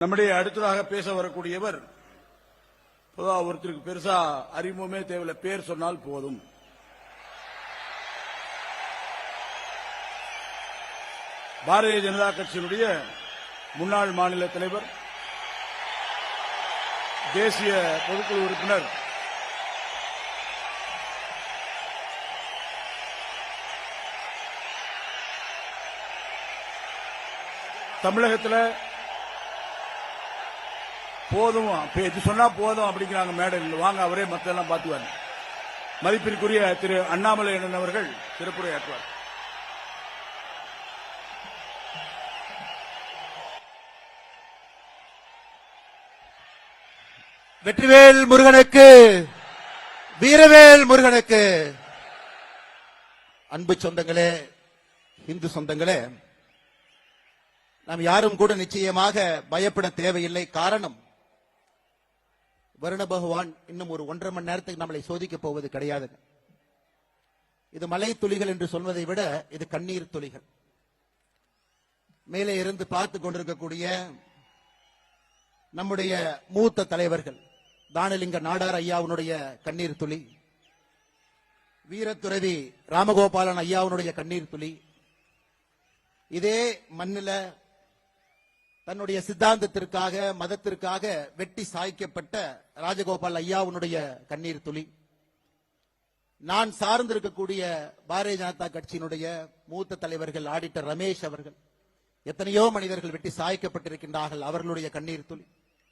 நம்முடைய அடுத்ததாக பேச வரக்கூடியவர் பொதுவாக ஒருத்தருக்கு பெருசா அறிமுகமே தேவையில்லை, பேர் சொன்னால் போதும். பாரதிய ஜனதா கட்சியினுடைய முன்னாள் மாநில தலைவர், தேசிய பொதுக்குழு உறுப்பினர், தமிழகத்தில் போதும் இது சொன்னா போதும் அப்படிங்கிறாங்க மேடையில். வாங்க அவரே மத்தெல்லாம் பார்த்துவார். மதிப்பிற்குரிய திரு அண்ணாமலை அண்ணன் அவர்கள் சிறப்புரையாற்றுவார். வெற்றிவேல் முருகனுக்கு, வீரவேல் முருகனுக்கு. அன்பு சொந்தங்களே, இந்து சொந்தங்களே, நாம் யாரும் கூட நிச்சயமாக பயப்பட தேவையில்லை. காரணம், வருண பகவான் இன்னும் ஒரு 1.5 மணி நேரத்துக்கு நம்மளை சோதிக்க போவது கிடையாது. இது மலை துளிகள் என்று சொல்வதை விட இது கண்ணீர் துளிகள். மேலே இருந்து பார்த்து கொண்டிருக்கக்கூடிய நம்முடைய மூத்த தலைவர்கள், தானலிங்க நாடார் ஐயாவுடைய கண்ணீர் துளி, வீரத்துறவி ராமகோபாலன் ஐயாவுடைய கண்ணீர் துளி, இதே மண்ணில தன்னுடைய சித்தாந்தத்திற்காக, மதத்திற்காக வெட்டி சாய்க்கப்பட்ட ராஜகோபால் ஐயாவுடைய கண்ணீர் துளி, நான் சார்ந்திருக்கக்கூடிய பாரதிய ஜனதா கட்சியினுடைய மூத்த தலைவர்கள் ஆடிட்டர் ரமேஷ் அவர்கள், எத்தனையோ மனிதர்கள் வெட்டி சாய்க்கப்பட்டிருக்கின்றார்கள், அவர்களுடைய கண்ணீர் துளி,